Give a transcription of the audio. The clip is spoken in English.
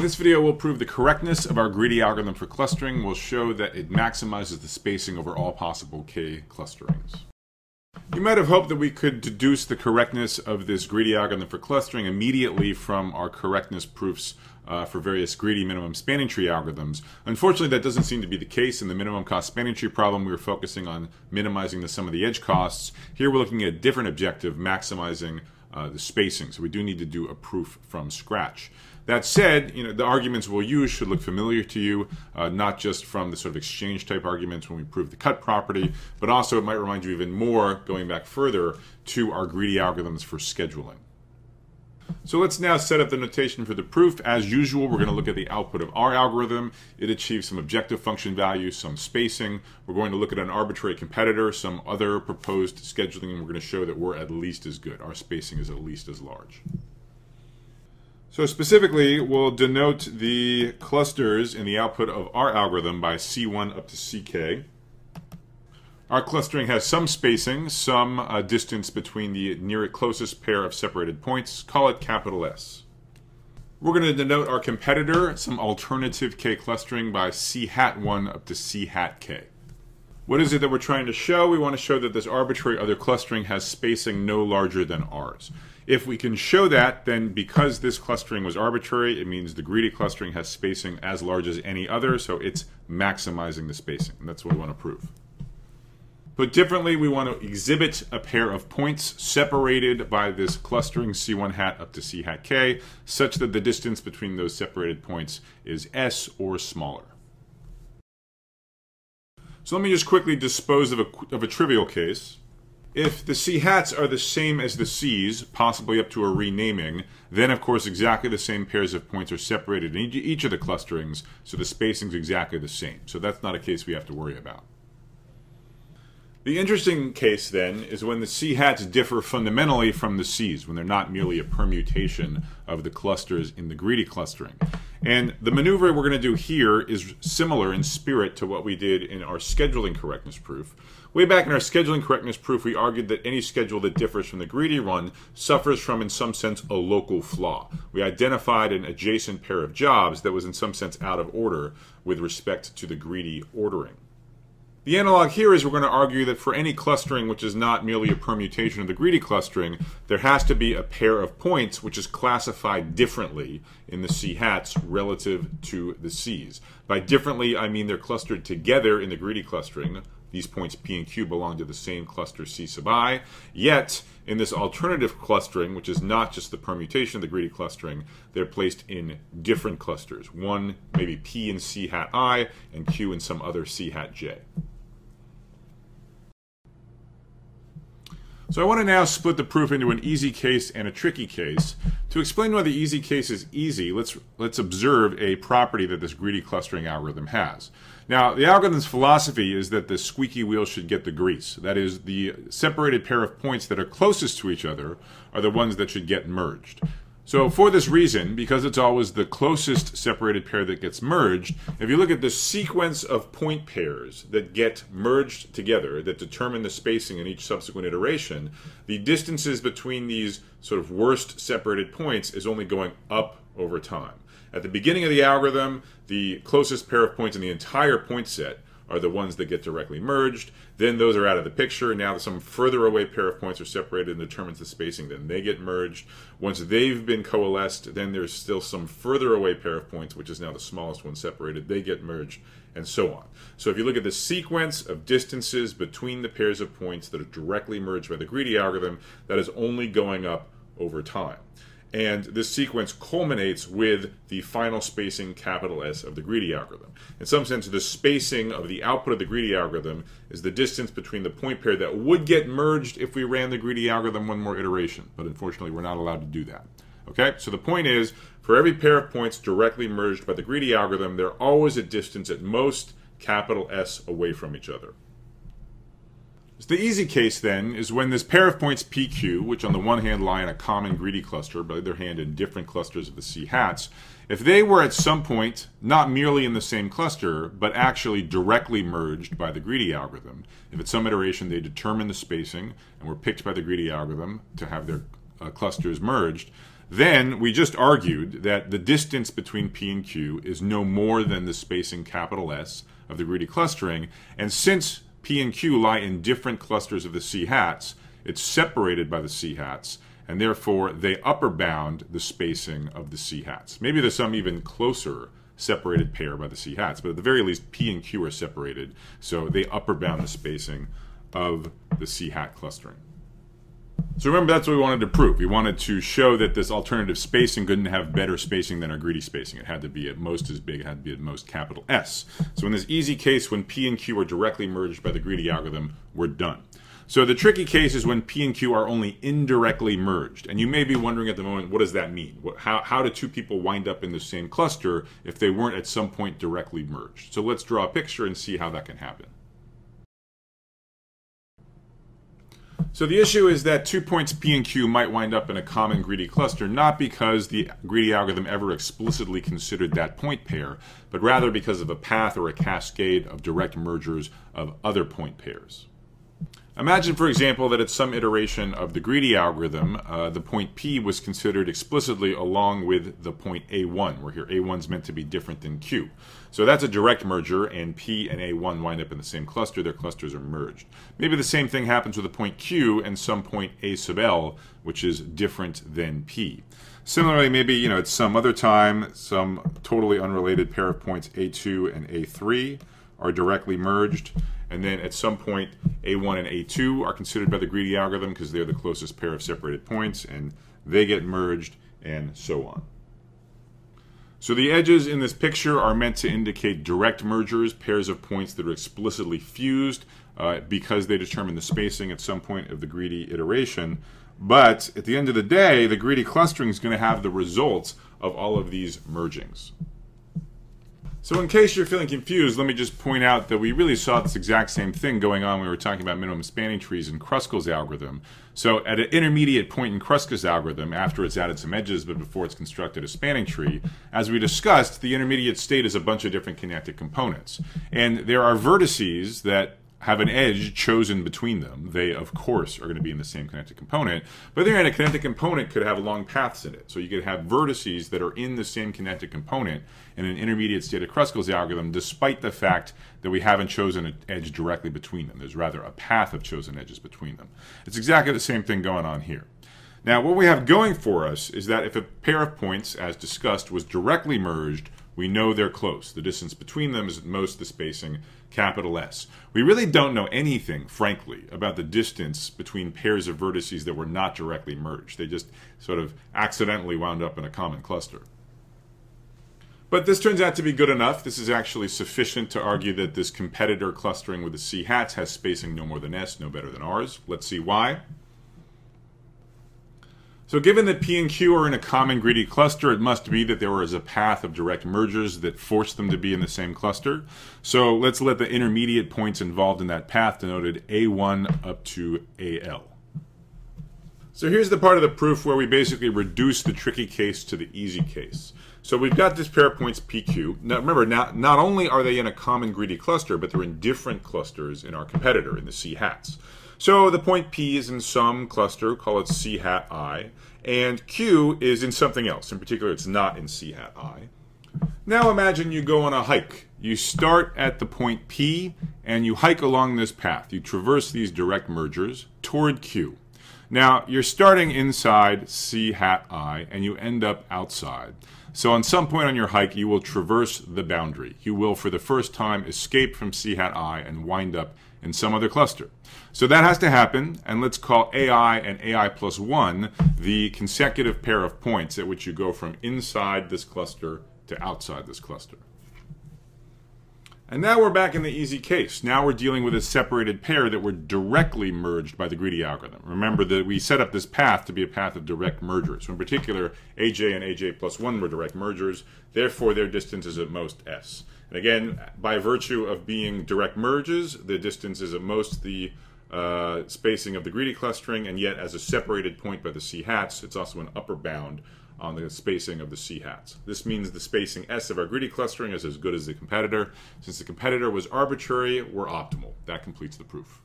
In this video, we'll prove the correctness of our greedy algorithm for clustering. We'll show that it maximizes the spacing over all possible k clusterings. You might have hoped that we could deduce the correctness of this greedy algorithm for clustering immediately from our correctness proofs for various greedy minimum spanning tree algorithms. Unfortunately, that doesn't seem to be the case. In the minimum cost spanning tree problem, we were focusing on minimizing the sum of the edge costs. Here we're looking at a different objective, maximizing the spacing. So we do need to do a proof from scratch. That said, the arguments we'll use should look familiar to you, not just from the sort of exchange type arguments when we prove the cut property, but also it might remind you even more, going back further, to our greedy algorithms for scheduling. So let's now set up the notation for the proof. As usual, we're going to look at the output of our algorithm. It achieves some objective function values, some spacing. We're going to look at an arbitrary competitor, some other proposed scheduling, and we're going to show that we're at least as good. Our spacing is at least as large. So specifically, we'll denote the clusters in the output of our algorithm by C1 up to CK. Our clustering has some spacing, some distance between the nearest closest pair of separated points. Call it capital S. We're going to denote our competitor, some alternative K clustering, by C hat 1 up to C hat K. What is it that we're trying to show? We want to show that this arbitrary other clustering has spacing no larger than ours. If we can show that, then because this clustering was arbitrary, it means the greedy clustering has spacing as large as any other, so it's maximizing the spacing. And that's what we want to prove. Put differently, we want to exhibit a pair of points separated by this clustering C1 hat up to C hat K, such that the distance between those separated points is S or smaller. So let me just quickly dispose of a trivial case. If the C hats are the same as the C's, possibly up to a renaming, then of course exactly the same pairs of points are separated in each of the clusterings, so the spacing is exactly the same. So that's not a case we have to worry about. The interesting case then is when the C hats differ fundamentally from the C's, when they're not merely a permutation of the clusters in the greedy clustering. And the maneuver we're going to do here is similar in spirit to what we did in our scheduling correctness proof. Way back in our scheduling correctness proof, we argued that any schedule that differs from the greedy one suffers from, in some sense, a local flaw. We identified an adjacent pair of jobs that was in some sense out of order with respect to the greedy ordering. The analog here is we're going to argue that for any clustering which is not merely a permutation of the greedy clustering, there has to be a pair of points which is classified differently in the C hats relative to the C's. By differently, I mean they're clustered together in the greedy clustering. These points P and Q belong to the same cluster C sub I. Yet, in this alternative clustering, which is not just the permutation of the greedy clustering, they're placed in different clusters. One, maybe P in C hat I, and Q in some other C hat J. So I want to now split the proof into an easy case and a tricky case. To explain why the easy case is easy, let's observe a property that this greedy clustering algorithm has. Now, the algorithm's philosophy is that the squeaky wheel should get the grease. That is, the separated pair of points that are closest to each other are the ones that should get merged. So for this reason, because it's always the closest separated pair that gets merged, if you look at the sequence of point pairs that get merged together, that determine the spacing in each subsequent iteration, the distances between these sort of worst separated points is only going up over time. At the beginning of the algorithm, the closest pair of points in the entire point set are the ones that get directly merged. Then those are out of the picture. Now some further away pair of points are separated and determines the spacing. Then they get merged. Once they've been coalesced, then there's still some further away pair of points, which is now the smallest one separated. They get merged, and so on. So if you look at the sequence of distances between the pairs of points that are directly merged by the greedy algorithm, that is only going up over time. And this sequence culminates with the final spacing, capital S, of the greedy algorithm. In some sense, the spacing of the output of the greedy algorithm is the distance between the point pair that would get merged if we ran the greedy algorithm one more iteration. But unfortunately, we're not allowed to do that. Okay, so the point is, for every pair of points directly merged by the greedy algorithm, they're always a distance at most capital S away from each other. So the easy case then is when this pair of points PQ, which on the one hand lie in a common greedy cluster, but on the other hand in different clusters of the C hats, if they were at some point not merely in the same cluster, but actually directly merged by the greedy algorithm, if at some iteration they determine the spacing and were picked by the greedy algorithm to have their clusters merged, then we just argued that the distance between P and Q is no more than the spacing capital S of the greedy clustering, and since P and Q lie in different clusters of the C hats, it's separated by the C hats, and therefore they upper bound the spacing of the C hats. Maybe there's some even closer separated pair by the C hats, but at the very least P and Q are separated, so they upper bound the spacing of the C hat clustering. So remember, that's what we wanted to prove. We wanted to show that this alternative spacing couldn't have better spacing than our greedy spacing. It had to be at most as big, it had to be at most capital S. So in this easy case, when P and Q are directly merged by the greedy algorithm, we're done. So the tricky case is when P and Q are only indirectly merged. And you may be wondering at the moment, what does that mean? How do two people wind up in the same cluster if they weren't at some point directly merged? So let's draw a picture and see how that can happen. So the issue is that 2 points P and Q might wind up in a common greedy cluster, not because the greedy algorithm ever explicitly considered that point pair, but rather because of a path or a cascade of direct mergers of other point pairs. Imagine, for example, that at some iteration of the greedy algorithm, the point P was considered explicitly along with the point A1, where here A1 is meant to be different than Q. So that's a direct merger, and P and A1 wind up in the same cluster. Their clusters are merged. Maybe the same thing happens with a point Q and some point A sub L, which is different than P. Similarly, maybe at some other time, some totally unrelated pair of points A2 and A3 are directly merged. And then at some point, A1 and A2 are considered by the greedy algorithm because they're the closest pair of separated points, and they get merged, and so on. So the edges in this picture are meant to indicate direct mergers, pairs of points that are explicitly fused because they determine the spacing at some point of the greedy iteration. But at the end of the day, the greedy clustering is going to have the results of all of these mergings. So in case you're feeling confused, let me just point out that we really saw this exact same thing going on when we were talking about minimum spanning trees in Kruskal's algorithm. So at an intermediate point in Kruskal's algorithm, after it's added some edges but before it's constructed a spanning tree, as we discussed, the intermediate state is a bunch of different kinetic components. And there are vertices that have an edge chosen between them. They, of course, are going to be in the same kinetic component, but then a kinetic component could have long paths in it. So you could have vertices that are in the same kinetic component in an intermediate state of Kruskal's algorithm, despite the fact that we haven't chosen an edge directly between them. There's rather a path of chosen edges between them. It's exactly the same thing going on here. Now, what we have going for us is that if a pair of points, as discussed, was directly merged, we know they're close. The distance between them is at most the spacing capital S. We really don't know anything, frankly, about the distance between pairs of vertices that were not directly merged. They just sort of accidentally wound up in a common cluster. But this turns out to be good enough. This is actually sufficient to argue that this competitor clustering with the C hats has spacing no more than S, no better than ours. Let's see why. So given that P and Q are in a common greedy cluster, it must be that there was a path of direct mergers that forced them to be in the same cluster. So let's let the intermediate points involved in that path denoted A1 up to AL. So here's the part of the proof where we basically reduce the tricky case to the easy case. So we've got this pair of points PQ. Now remember, not only are they in a common greedy cluster, but they're in different clusters in our competitor, in the C hats. So the point P is in some cluster, call it C hat I, and Q is in something else. In particular, it's not in C hat I. Now imagine you go on a hike. You start at the point P, and you hike along this path. You traverse these direct mergers toward Q. Now, you're starting inside C hat I, and you end up outside. So on some point on your hike, you will traverse the boundary. You will, for the first time, escape from C hat I and wind up in some other cluster. So that has to happen, and let's call AI and AI plus 1 the consecutive pair of points at which you go from inside this cluster to outside this cluster. And now we're back in the easy case. Now we're dealing with a separated pair that were directly merged by the greedy algorithm. Remember that we set up this path to be a path of direct mergers. So in particular, AJ and AJ plus 1 were direct mergers. Therefore, their distance is at most S. And again, by virtue of being direct merges, the distance is at most the spacing of the greedy clustering, and yet as a separated point by the C hats, it's also an upper bound on the spacing of the C hats. This means the spacing S of our greedy clustering is as good as the competitor. Since the competitor was arbitrary, we're optimal. That completes the proof.